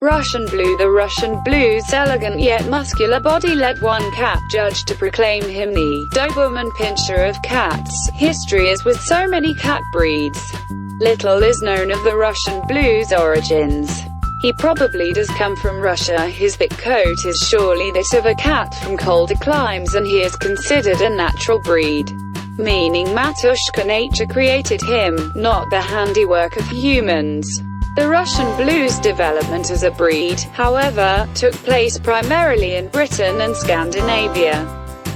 Russian Blue. The Russian Blue's elegant yet muscular body led one cat judge to proclaim him the Doberman Pinscher of cats. History is with so many cat breeds. Little is known of the Russian Blue's origins. He probably does come from Russia. His thick coat is surely that of a cat from colder climes, and he is considered a natural breed, meaning Matushka Nature created him, not the handiwork of humans. The Russian Blue's development as a breed, however, took place primarily in Britain and Scandinavia,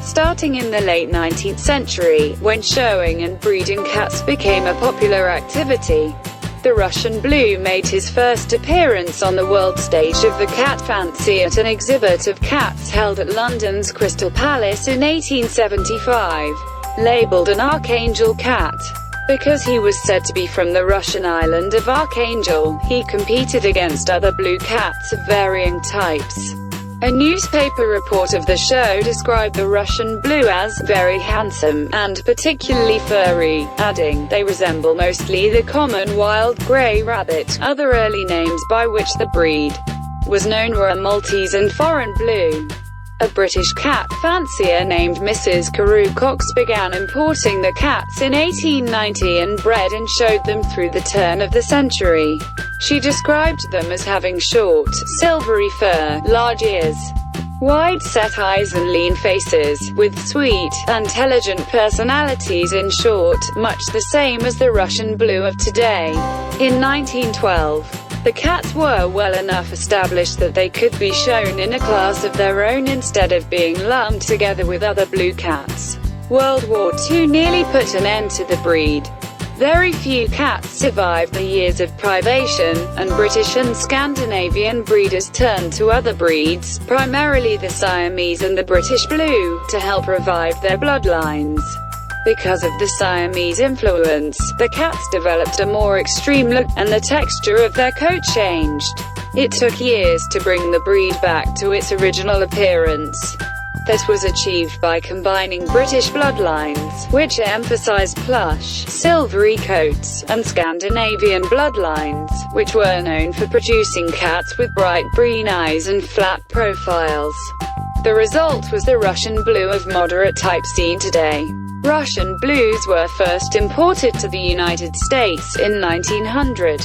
starting in the late 19th century, when showing and breeding cats became a popular activity. The Russian Blue made his first appearance on the world stage of the cat fancy at an exhibit of cats held at London's Crystal Palace in 1875. Labelled an Archangel Cat because he was said to be from the Russian island of Archangel, he competed against other blue cats of varying types. A newspaper report of the show described the Russian Blue as very handsome, and particularly furry, adding, "They resemble mostly the common wild grey rabbit." Other early names by which the breed was known were Maltese and Foreign Blue. A British cat fancier named Mrs. Carew Cox began importing the cats in 1890 and bred and showed them through the turn of the century. She described them as having short, silvery fur, large ears, wide-set eyes and lean faces, with sweet, intelligent personalities. In short, much the same as the Russian Blue of today. In 1912, the cats were well enough established that they could be shown in a class of their own instead of being lumped together with other blue cats. World War II nearly put an end to the breed. Very few cats survived the years of privation, and British and Scandinavian breeders turned to other breeds, primarily the Siamese and the British Blue, to help revive their bloodlines. Because of the Siamese influence, the cats developed a more extreme look, and the texture of their coat changed. It took years to bring the breed back to its original appearance. That was achieved by combining British bloodlines, which emphasized plush, silvery coats, and Scandinavian bloodlines, which were known for producing cats with bright green eyes and flat profiles. The result was the Russian Blue of moderate type seen today. Russian Blues were first imported to the United States in 1900.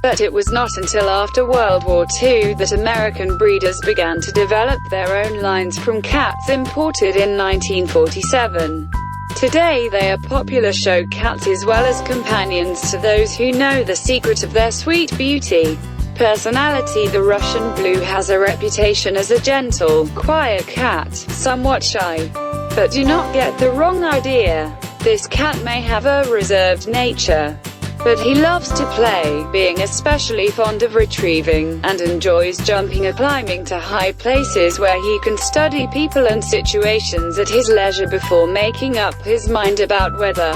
But it was not until after World War II that American breeders began to develop their own lines from cats imported in 1947. Today they are popular show cats as well as companions to those who know the secret of their sweet beauty. Personality. The Russian Blue has a reputation as a gentle, quiet cat, somewhat shy. But do not get the wrong idea. This cat may have a reserved nature, but he loves to play, being especially fond of retrieving, and enjoys jumping and climbing to high places where he can study people and situations at his leisure before making up his mind about whether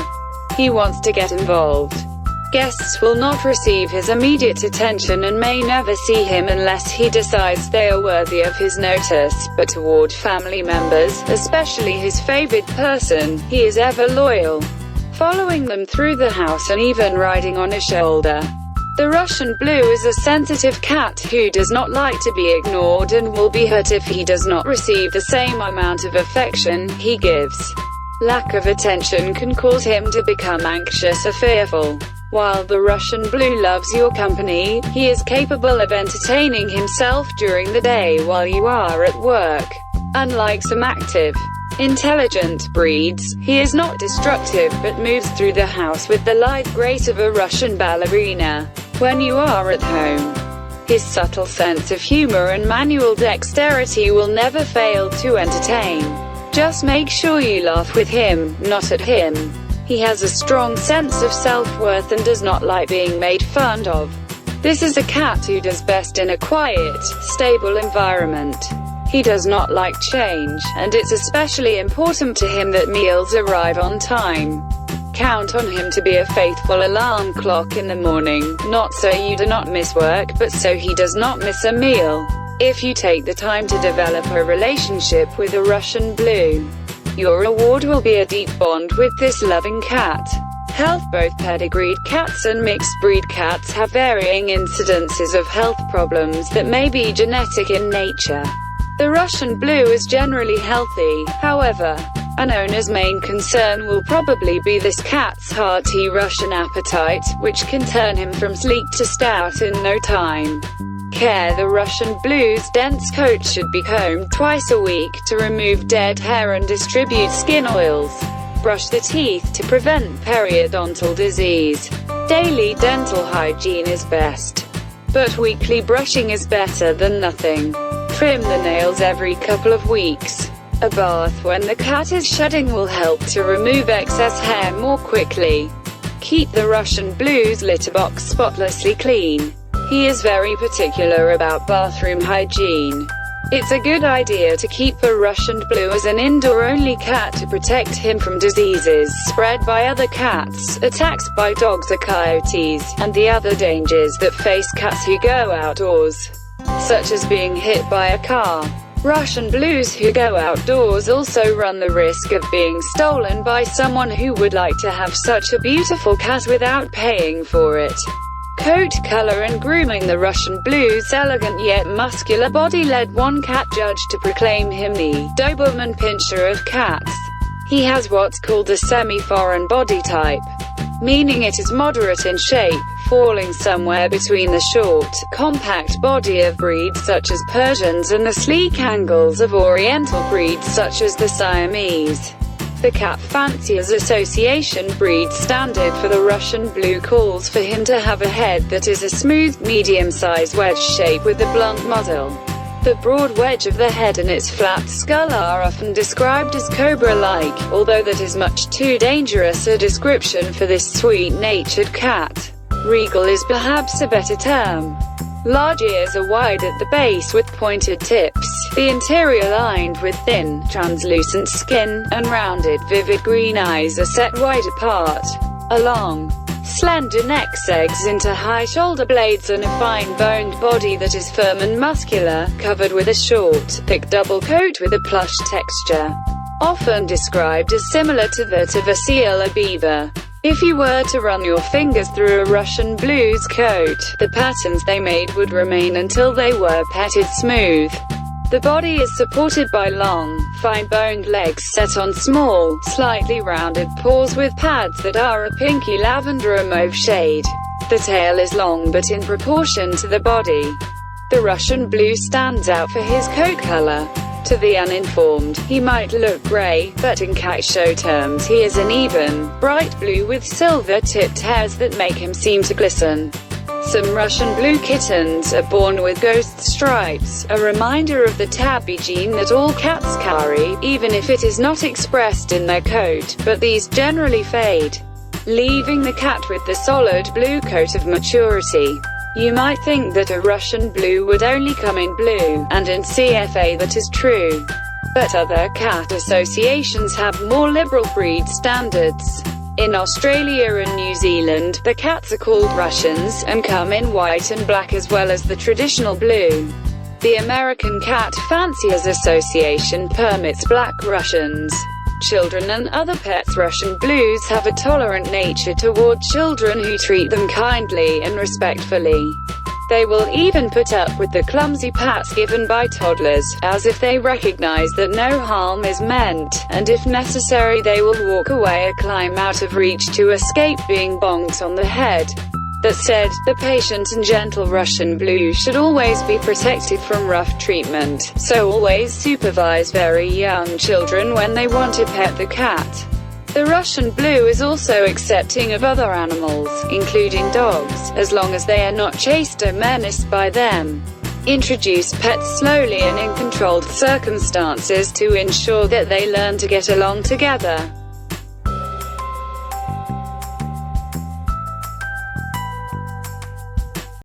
he wants to get involved. Guests will not receive his immediate attention and may never see him unless he decides they are worthy of his notice, but toward family members, especially his favorite person, he is ever loyal, following them through the house and even riding on his shoulder. The Russian Blue is a sensitive cat who does not like to be ignored and will be hurt if he does not receive the same amount of affection he gives. Lack of attention can cause him to become anxious or fearful. While the Russian Blue loves your company, he is capable of entertaining himself during the day while you are at work. Unlike some active, intelligent breeds, he is not destructive but moves through the house with the lithe grace of a Russian ballerina. When you are at home, his subtle sense of humor and manual dexterity will never fail to entertain. Just make sure you laugh with him, not at him. He has a strong sense of self-worth and does not like being made fun of. This is a cat who does best in a quiet, stable environment. He does not like change, and it's especially important to him that meals arrive on time. Count on him to be a faithful alarm clock in the morning, not so you do not miss work but so he does not miss a meal. If you take the time to develop a relationship with a Russian Blue, your reward will be a deep bond with this loving cat. Health. Both pedigreed cats and mixed breed cats have varying incidences of health problems that may be genetic in nature. The Russian Blue is generally healthy, however. An owner's main concern will probably be this cat's hearty Russian appetite, which can turn him from sleek to stout in no time. Care. The Russian Blue's dense coat should be combed twice a week to remove dead hair and distribute skin oils. Brush the teeth to prevent periodontal disease. Daily dental hygiene is best, but weekly brushing is better than nothing. Trim the nails every couple of weeks. A bath when the cat is shedding will help to remove excess hair more quickly. Keep the Russian Blue's litter box spotlessly clean. He is very particular about bathroom hygiene. It's a good idea to keep the Russian Blue as an indoor-only cat to protect him from diseases spread by other cats, attacks by dogs or coyotes, and the other dangers that face cats who go outdoors, such as being hit by a car. Russian Blues who go outdoors also run the risk of being stolen by someone who would like to have such a beautiful cat without paying for it. Coat color and grooming. The Russian Blue's elegant yet muscular body led one cat judge to proclaim him the Doberman Pinscher of cats. He has what's called a semi-foreign body type, meaning it is moderate in shape, falling somewhere between the short, compact body of breeds such as Persians and the sleek angles of Oriental breeds such as the Siamese. The Cat Fanciers Association breed standard for the Russian Blue calls for him to have a head that is a smooth, medium-sized wedge shape with a blunt muzzle. The broad wedge of the head and its flat skull are often described as cobra-like, although that is much too dangerous a description for this sweet-natured cat. Regal is perhaps a better term. Large ears are wide at the base with pointed tips, the interior lined with thin, translucent skin, and rounded, vivid green eyes are set wide apart. A long, slender neck segs into high shoulder blades and a fine-boned body that is firm and muscular, covered with a short, thick double coat with a plush texture, often described as similar to that of a seal or beaver. If you were to run your fingers through a Russian Blue's coat, the patterns they made would remain until they were petted smooth. The body is supported by long, fine-boned legs set on small, slightly rounded paws with pads that are a pinky lavender or mauve shade. The tail is long but in proportion to the body. The Russian Blue stands out for his coat color. To the uninformed, he might look gray, but in cat show terms he is an even, bright blue with silver-tipped hairs that make him seem to glisten. Some Russian Blue kittens are born with ghost stripes, a reminder of the tabby gene that all cats carry, even if it is not expressed in their coat, but these generally fade, leaving the cat with the solid blue coat of maturity. You might think that a Russian Blue would only come in blue, and in CFA that is true. But other cat associations have more liberal breed standards. In Australia and New Zealand, the cats are called Russians, and come in white and black as well as the traditional blue. The American Cat Fanciers Association permits black Russians. Children and other pets. Russian Blues have a tolerant nature toward children who treat them kindly and respectfully. They will even put up with the clumsy pats given by toddlers, as if they recognize that no harm is meant, and if necessary they will walk away or climb out of reach to escape being bonked on the head. That said, the patient and gentle Russian Blue should always be protected from rough treatment, so always supervise very young children when they want to pet the cat. The Russian Blue is also accepting of other animals, including dogs, as long as they are not chased or menaced by them. Introduce pets slowly and in controlled circumstances to ensure that they learn to get along together.